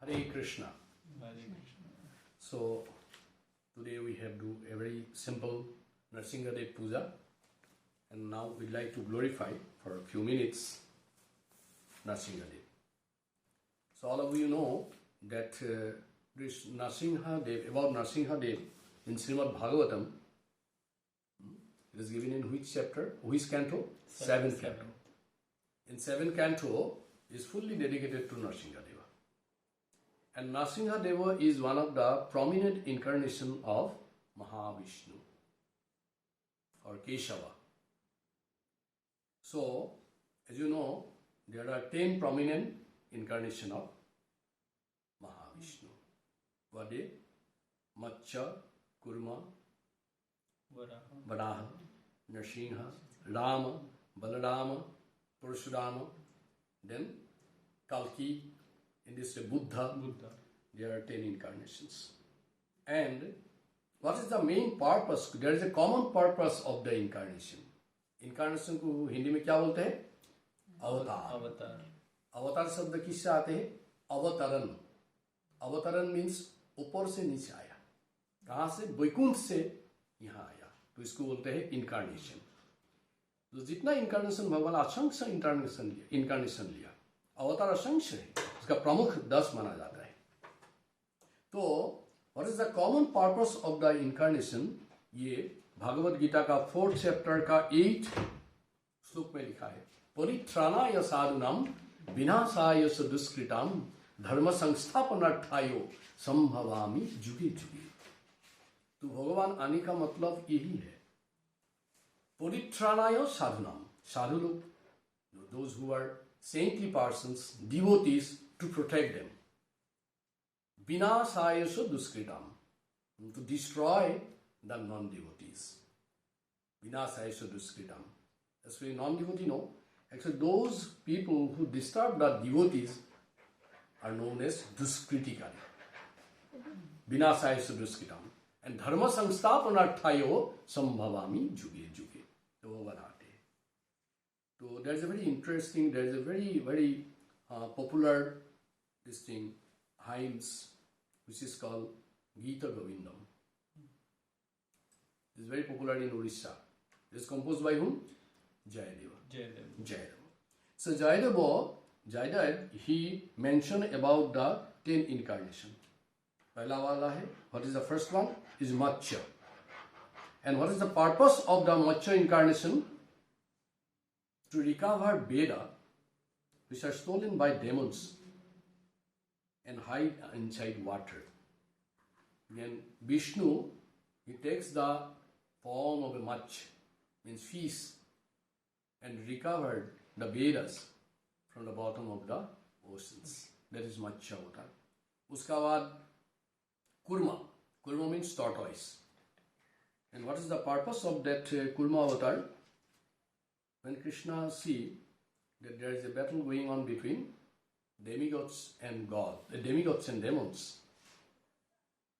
Hare Krishna. Hare Krishna. So today we have do a very simple Nrsimhadev puja, and now we'd like to glorify for a few minutes Nrsimhadev. So all of you know that this Nrsimhadev, about Nrsimhadev in Srimad Bhagavatam, it is given in which chapter, which canto? Seventh canto. In seventh canto is fully dedicated to Nrsimhadeva. And Nrsimhadeva is one of the prominent incarnation of Mahavishnu or Keshava. So, as you know, there are 10 prominent incarnation of Mahavishnu. Vade, Matsya, Kurma, Varaha, Nrsimha, Rama, Balarama, Parashurama, then Kalki, in this Buddha. There are 10 incarnations. And what is the main purpose? There is a common purpose of the incarnation. Incarnation को हिंदी में क्या बोलते हैं? अवतार. अवतार शब्द किससे आते हैं? अवतरण. अवतरण मीन्स ऊपर से नीचे आया. कहाँ से? वैकुंठ से यहाँ आया. तो इसको बोलते हैं इनकारनेशन. तो जितना इनकारनेशन भगवान असंख्य इनकारनेशन लिया, अवतार असंख्य है, उसका प्रमुख 10 माना जाता है. तो what is the common purpose of the incarnation? ये भागवत गीता का 4th चैप्टर का 8th श्लोक में लिखा है. परित्राणाय साधूनां विनाशाय च दुष्कृतां धर्म संस्थापनार्थाय संभवामि जुगे जुगे. तो भगवान आने का मतलब यही है. परित्राणाय साधूनां, साधु लोग, those who are saintly persons, devotees, to protect them. Vinashaya duskritam, to destroy the non-devotees. Vinashaya duskritam. Actually, non-devotee, no. Actually, those people who disturb the devotees are known as duskritikari. Vinashaya duskritam. And dharma samsthapanarthayo sambhavami juge juge. So there's a very interesting, there's a very popular this thing, hymns, which is called Gita Govindam. It's very popular in Orissa. It's composed by whom? Jayadeva. So Jayadeva, he mentioned about the 10 incarnation. Pehla wala hai, what is the first one? Is Matsya. And what is the purpose of the Matsya incarnation? To recover Veda, which are stolen by demons and hide inside water. Then Vishnu, he takes the form of a Mach, means fish, and recovered the Vedas from the bottom of the oceans. That is Matsya avatar. Uska baad Kurma. Kurma means tortoise. And what is the purpose of that Kurma avatar? When Krishna see that there is a battle going on between demigods and God, demigods and demons,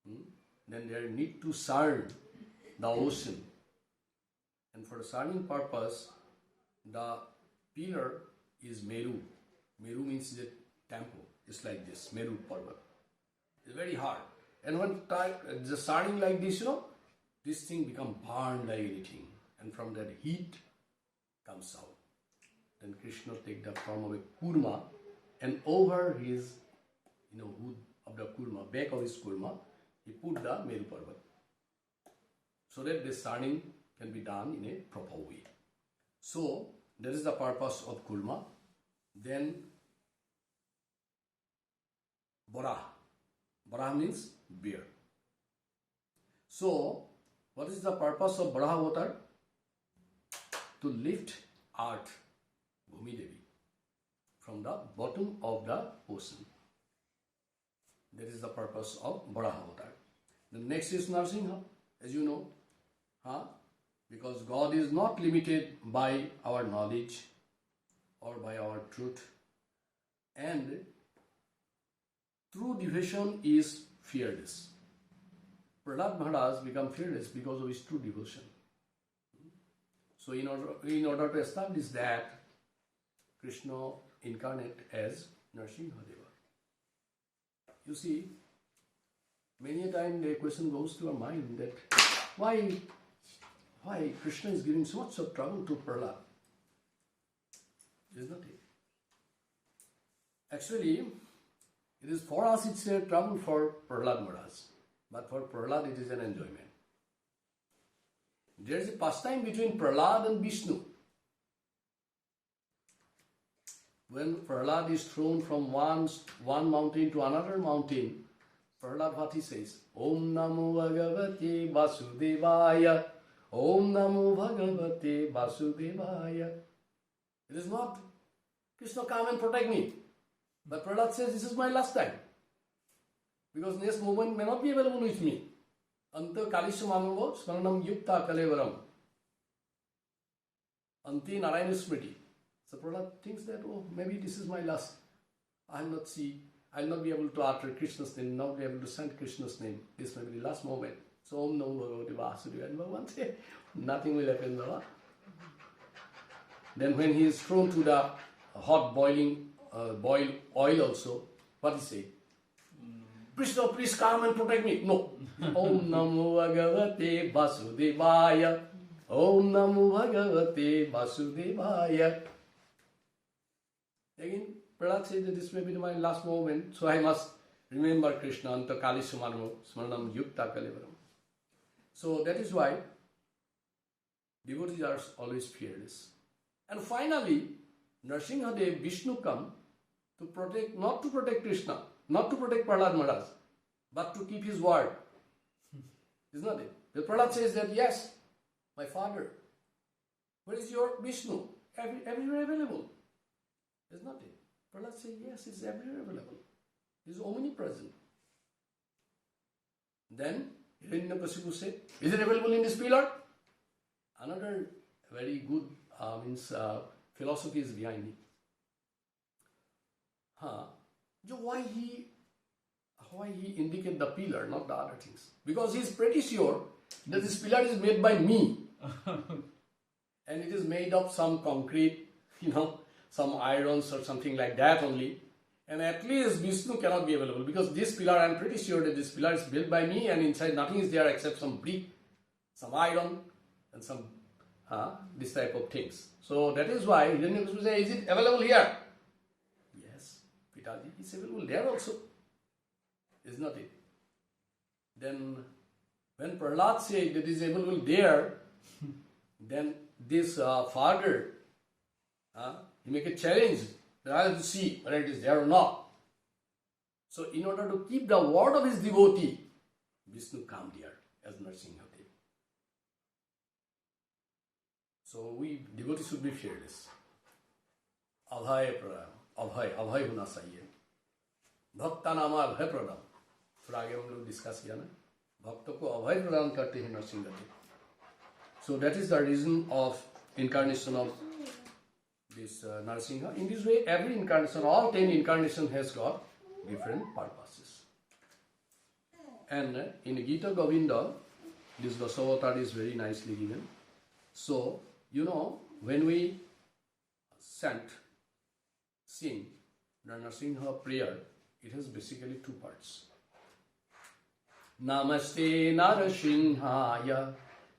then they need to serve the ocean. And for the serving purpose, the pillar is Meru. Meru means the temple. It's like this, Meru Parvat. It's very hard. And when the serving like this, this thing becomes burned like anything. And from that heat comes out. Then Krishna take the form of a kurma, and over his, hood of the kurma, back of his kurma, he put the Meru Parvat, so that the sarning can be done in a proper way. So that is the purpose of kurma. Then Varaha. Varaha means bear. So what is the purpose of Varaha avatar? To lift earth, Bhumi Devi, from the bottom of the ocean. That is the purpose of Varaha avatar. The next is Nrsimha, as you know. Because God is not limited by our knowledge or by our truth. And true devotion is fearless. Prahlad Maharaj became fearless because of his true devotion. So in order to establish that, Krishna incarnate as Nrsimhadeva. You see, many a time the question goes to our mind that why Krishna is giving so much of trouble to Prahlad? Is not it? Actually, it is for us it's a trouble for Prahlad Maharaj, but for Prahlad it is an enjoyment. There is a pastime between Prahlad and Vishnu. When Prahlad is thrown from one mountain to another mountain, Prahlad what he says? Om Namo Bhagavate Vasudevaya. Om Namo Bhagavate Vasudevaya. It is not, Krishna, come and protect me. But Prahlad says, this is my last time. Because next moment may not be available with me. Anta Kalishamamavo Smaranam Yukta Kalevaram. Anti Narayana Smriti. So Prahlad thinks that, oh, maybe this is my last. I'll not be able to utter Krishna's name, not be able to chant Krishna's name. This may be the last moment. So Om Namo Bhagavate Vasudevaya. And Bhagavan says, nothing will happen, Baba. Then when he is thrown to the hot boiled oil also, what he say? Krishna, please come and protect me. No. Om Namo Bhagavate Vasudevaya. Om Namo Bhagavate Vasudevaya. Again, Prahlad said that this may be my last moment, so I must remember Krishna, Anta Kalishamano, Smaranam Yukta Kalevaram. So that is why devotees are always fearless. And finally, Nrsimhadev, Vishnu come to protect, not to protect Krishna, not to protect Prahlad Maharaj, but to keep his word. Isn't it? The Prahlad says that, yes, my father, where is your Vishnu? Everywhere available. Isn't it? Prahlad says, yes, it's everywhere available. He's omnipresent. Then, Hiranyakasipu said, is it available in this pillar? Another very good philosophy is behind it. Why he indicate the pillar, not the other things? Because he is pretty sure that this pillar is made by me. And it is made of some concrete, some irons or something like that only. And at least Vishnu cannot be available because this pillar, I am pretty sure that this pillar is built by me and inside nothing is there except some brick, some iron and some this type of things. So that is why Hiranyakasipu says, is it available here? Yes, Pitaji, it's available there also. Is not it? Then when Prahlad said that it is available there, then this father, he make a challenge that I have to see whether it is there or not. So in order to keep the word of his devotee, Vishnu come here as Nrsimhadev. So we devotees should be fearless. Abhay pradam, abhay hona sahiye. Bhakta nama abhay pradam. थोड़ा आगे हम लोग discuss किया ना, भक्तों को अभय प्रदान करते हैं Narasimhadeva. So that is the reason of incarnation of this Narsimha. In this way, every incarnation, all 10 incarnations has got different purposes. And in Gita Govinda, this Dasavatar is very nicely given. So, when we sing the Narsimha prayer, it has basically two parts. Namaste Narasimhaya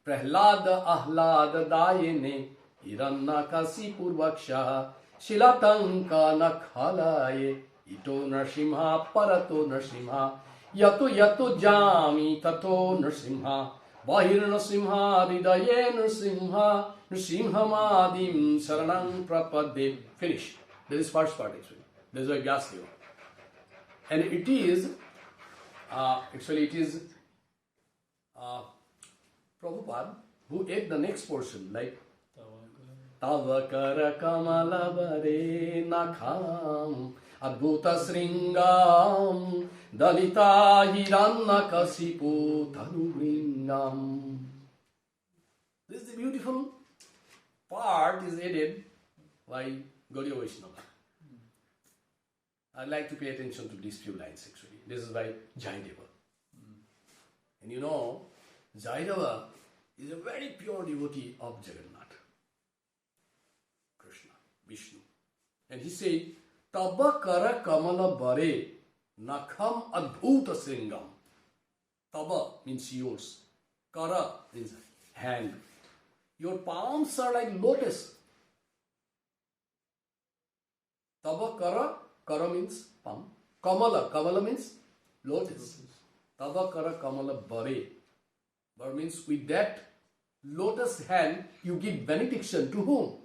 Prahlada Ahlada Dayane Hiranyakasi Purvaksha Shilatanka Nakhalaye Ito Nrsimha Parato Nrsimha Yato Yato Jami Tato Nrsimha Bahir Nrsimha Ridaye Nrsimha Nrsimhamadim Saranam Prapadde. Finish. That is first part actually. That is why Vyasdeva. And it is Prabhupada who ate the next portion, like Tavakara Kamalavare Nakham Adbhuta Sringam Dalita Hiranyakasipu Tanuvringam. This is the beautiful part is added by Gaudiya Vaishnava. I like to pay attention to these few lines actually. This is by Jayadeva. And Jayadeva is a very pure devotee of Jagannath, Krishna, Vishnu. And he said, Taba kara kamala bare Nakham adbhuta sringam. Tava means yours. Kara means hand. Your palms are like lotus. Tava kara, kara means palm. Kamala, kamala means lotus. Tava kara kamala bare. Bare means with that lotus hand you give benediction to whom?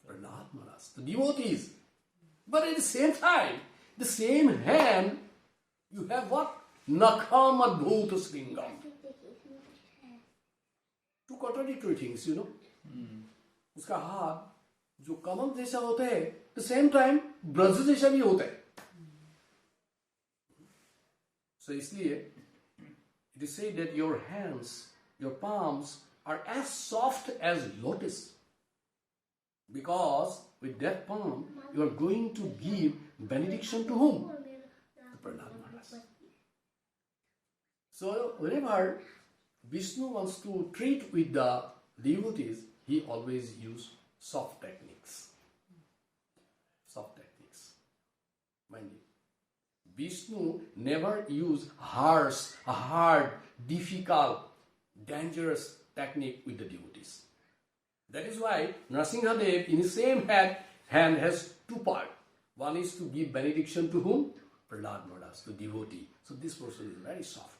Prahlad Maharaj, the devotees. But at the same time, the same hand, you have what? Nakham adbhuta sringam. Two contradictory things, you know. उसका हाथ जो कमल जैसा होता है, the same time Braj जैसा भी होता है. So इसलिए it is said that your hands, your palms are as soft as lotus. Because with that palm, you are going to give benediction to whom? To Prahlad Maharaj. So whenever Vishnu wants to treat with the devotees, he always uses soft techniques. Soft techniques. Mind you, Vishnu never used harsh, hard, difficult, dangerous technique with the devotees. That is why Nrsimhadev in his same hand has two parts. One is to give benediction to whom? Prahlad Maharaj, to devotee. So this person is very soft.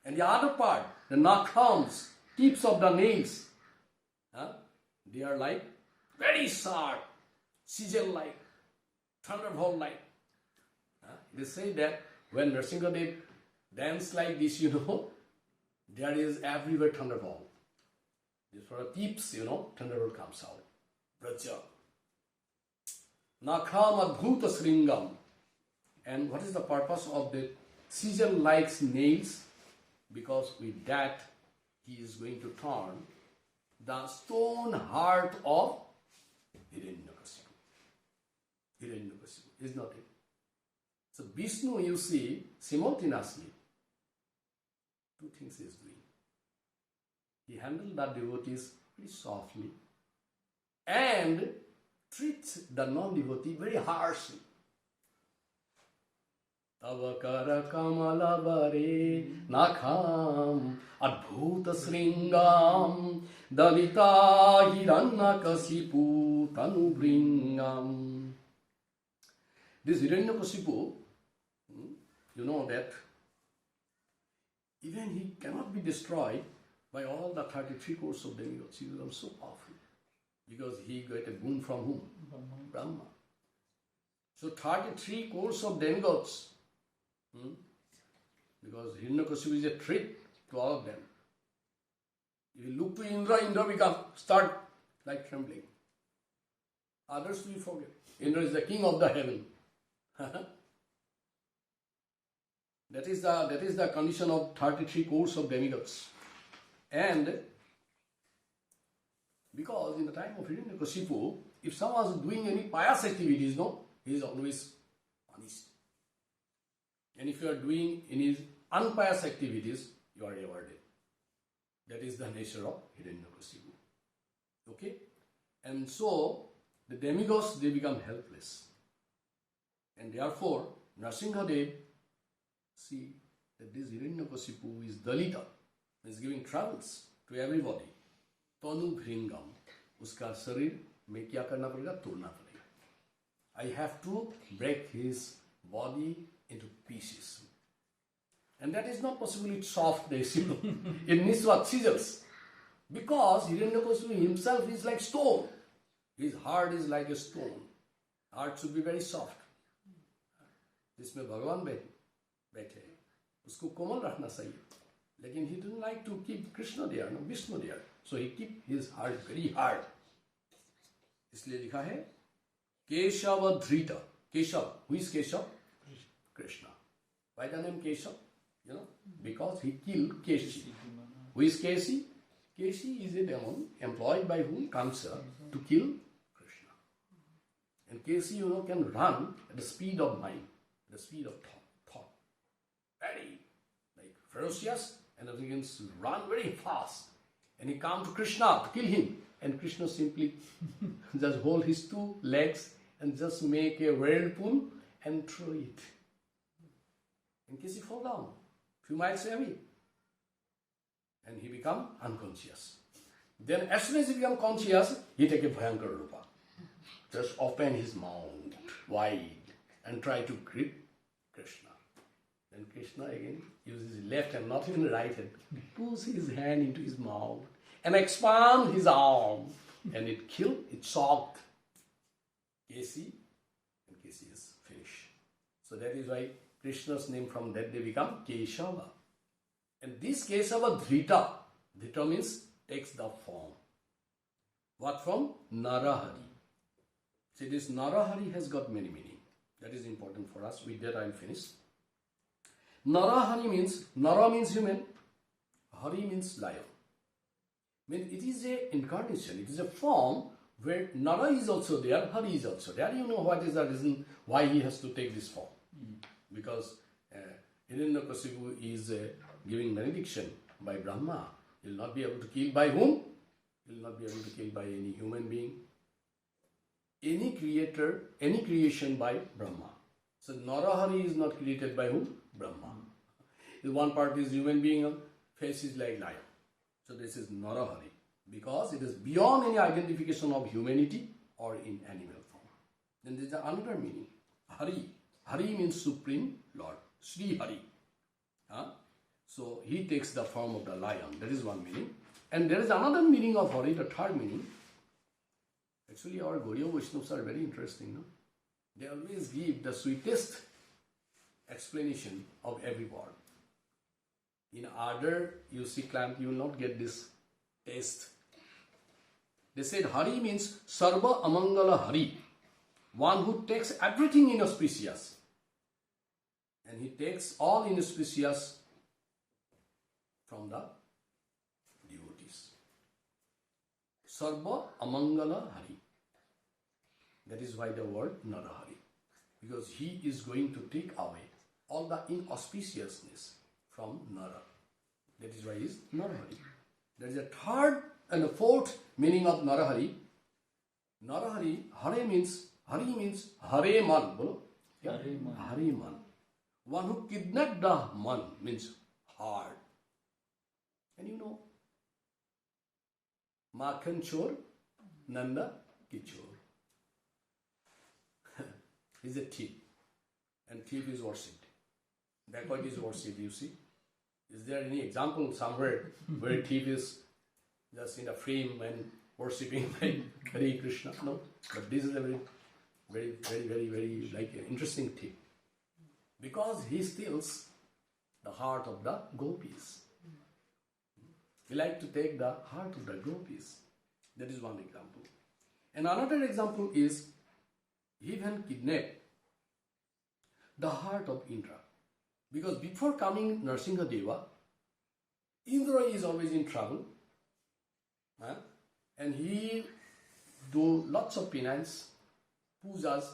And the other part, the nakhams, tips of the nails, they are like very sharp, chisel-like, thunderbolt-like. They say that when Nrsimhadev dance like this, there is everywhere thunderbolt. This for the tips, thunderbolt comes out. Braja. Nakham adbhuta sringam. And what is the purpose of the chisel-like nails? Because with that, he is going to turn the stone heart of Hiranyakasipu. Hiranyakasipu is not it. So Vishnu, you see, simultaneously, two things he is doing. He handles the devotees very softly and treats the non-devotee very harshly. Tava kara kamala bare nakham adbhuta sringam dalita hiranyakasipu tanubringam. This Hiranyakasipu, you know that even he cannot be destroyed by all the 33 crores of demigods. He becomes so powerful because he got a boon from whom? Brahma. So 33 crores of demigods. Because Hiranyakasipu is a threat to all of them. If you look to Indra, Indra start like trembling. Others we forget. Indra is the king of the heaven. That is the condition of 33 crores of demigods. And because in the time of Hiranyakasipu, if someone is doing any pious activities, he is always punished. And if you are doing any unpious activities, you are rewarded. That is the nature of Hiranyakasipu. Okay? And so, the demigods, they become helpless. And therefore, Nrsimhadev, see that this Hiranyakasipu is Dalita, is giving troubles to everybody. Tanu bhringam, uska sharir mein kya karna padega? Todna padega. I have to break his body into pieces. And that is not possible with soft days, It needs what? Chisels. Because Hiranyakasipu himself is like stone. His heart is like a stone. Heart should be very soft. जिसमें भगवान बैठे उसको कोमल रखना चाहिए. Lekin he didn't like to keep Krishna there, no Vishnu there. So he keep his heart very hard. इसलिए लिखा है Keshava Dhrita. Keshav. Who is Keshav? Krishna. Why the name Keshav? Because he killed Keshi. Who is Keshi? Keshi is a demon employed by whom? Kamsa to kill Krishna. And Keshi, can run at the speed of mind, the speed of thought. Very ferocious, and he can run very fast. And he comes to Krishna to kill him. And Krishna simply just hold his two legs and just make a whirlpool and throw it. in case he fall down, few miles away, and he become unconscious. Then as soon as he become conscious, he take a Bhayankara Rupa. Just open his mouth wide and try to grip Krishna. Then Krishna again uses his left hand, not even the right hand, pulls his hand into his mouth and expand his arm, and it killed, it shocked Kesi, and Kesi is finished. So that is why Krishna's name from that day become Keshava. And this Keshava Dhrita, Dhrita means takes the form. What form? Narahari. See, this Narahari has got many meaning. That is important for us. With that I will finish. Narahari means, Nara means human, Hari means lion. Means it is a incarnation, it is a form where Nara is also there, Hari is also there. You know what is the reason why he has to take this form? Because Hiranyakasipu is giving benediction by Brahma. He will not be able to kill by whom? He will not be able to kill by any human being. Any creator, any creation by Brahma. So Narahari is not created by whom? Brahma. The one part is human being, face is like lion. So this is Narahari, because it is beyond any identification of humanity or in animal form. Then there is another meaning. Hari. Hari means Supreme Lord. Sri Hari. So he takes the form of the lion. That is one meaning. And there is another meaning of Hari, the third meaning. Actually, our Gauriya Vaishnavas are very interesting. No? They always give the sweetest explanation of every word. In other, you see, clamp, you will not get this taste. They said Hari means Sarva Amangala Hari, one who takes everything inauspicious. And he takes all inauspicious from the devotees. Sarva Amangala Hari. That is why the word Narahari. Because he is going to take away all the inauspiciousness from Nara. That is why he is Narahari. There is a third and a fourth meaning of Narahari. Narahari, Hari means Hare Man. Bolo? Yeah? Hare Man. One who kidnapped the man means heart. And you know, Makhan Chor, Nanda Kichor. He is a thief. And thief is worshipped. Backward is worshipped, you see. Is there any example somewhere where a thief is just in a frame and worshipping like Hare Krishna? No. But this is a very like an interesting thing. Because he steals the heart of the gopis. He likes to take the heart of the gopis. That is one example. And another example is he even kidnapped the heart of Indra. Because before coming Nrsimha Deva, Indra is always in trouble. And he do lots of penance, pujas,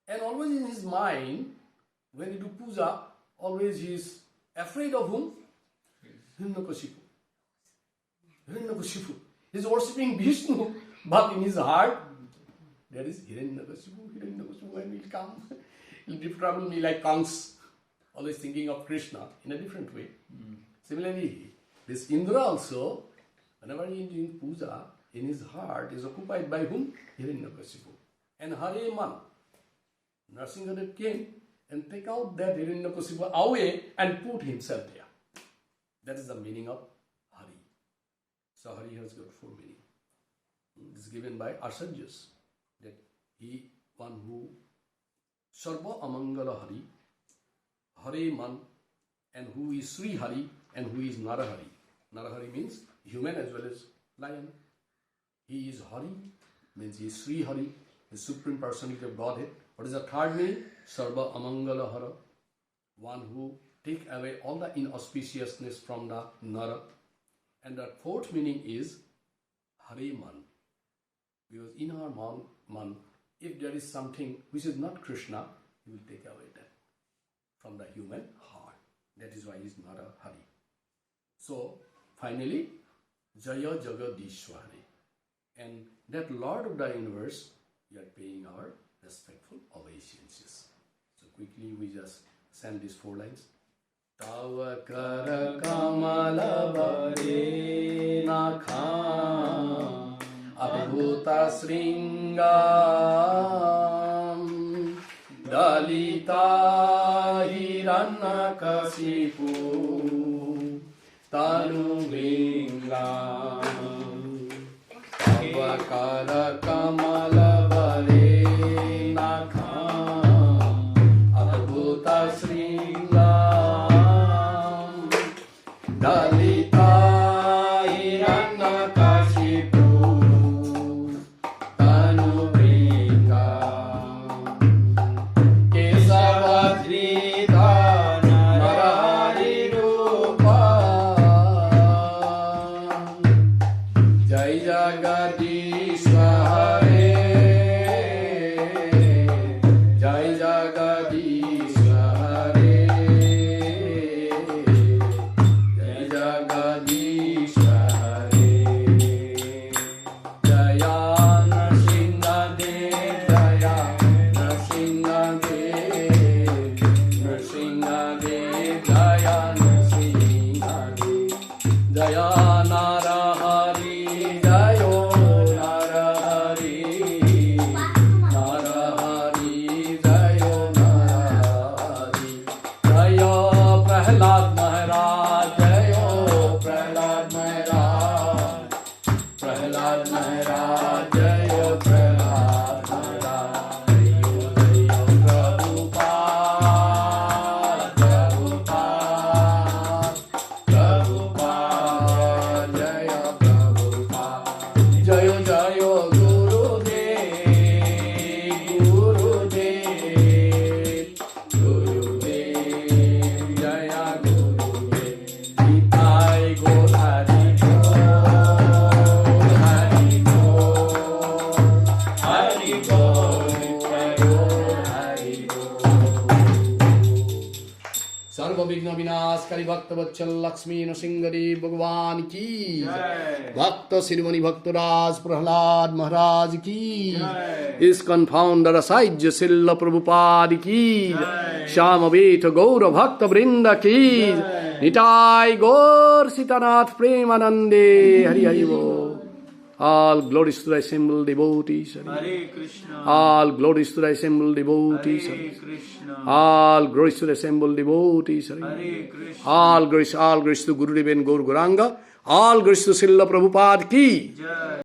and always in his mind, when he do puja, always he is afraid of whom? Hiranyakasipu. Hiranyakasipu. He is worshipping Vishnu, but in his heart, there is Hiranyakasipu, when he will come. He will trouble me like Kansa, always thinking of Krishna in a different way. Similarly, this Indra also, whenever he is doing puja, in his heart is occupied by whom? Hiranyakasipu. And Hare Man. Nrsimhadev came and take out that Hiranyakasipu away and put himself there. That is the meaning of Hari. So Hari has got four meaning. It is given by Asaryas, that he, one who Sarva Amangala Hari, Hare Man, and who is Sri Hari, and who is Narahari. Narahari means human as well as lion. He is Hari, means he is Sri Hari, the Supreme Personality of Godhead. What is the third meaning? Sarva Amangala Hara, one who take away all the inauspiciousness from the Nara. And the fourth meaning is Hare Man. Because in our man, if there is something which is not Krishna, he will take away that from the human heart. That is why he is Narahari. So, finally, Jaya Jagadishwari. And that Lord of the universe, we are paying our respectful obeisances. So quickly we just send these 4 lines. Tava kara kamala bare nakham abhuta sringam dalita hiranyakasipu tanu lingam tava kara kamala bare nakham abhuta sringam dalita hiranyakasipu tanu lingam kesavadrita narahari rupa jai jagadishwara jai jagadishwara jai jagadishwara jaya Nrsingadev jaya Nrsingadev Nrsingadev jaya Nrsingadev jaya Narahari jayo Narahari Narahari jayo Narahari jayo Prahlad Maharaj jayo Prahlad Maharaj Prahlad Maharaj jayo Prahlad Maharaj jayo jayo Prabhupada Prabhupada Prabhupada jaya Prabhupada jayo jayo Gurudev Gurudev Gurudev jaya Gurudev Nitai Gaur Hari Hari Gaur Hari सर्व विघ्न विनाशकारी भक्त वत्सल लक्ष्मी नृसिंहदेव भगवान की भक्त शिरोमणि भक्तराज प्रहलाद महाराज की ISKCON founder साहिज्य शिल प्रभुपाद की श्याम वेठ गौर भक्त वृंद की निताय गौर सीतानाथ प्रेमानंदे हरि हरि बोल. All glories to the assembled devotees. Hare Krishna. All glories to the assembled devotees. Hare Krishna. All glories to the assembled devotees. Hare Krishna. All glories to Gurudev and Gaur Gauranga. All glories to Srila Prabhupada ki. Jai.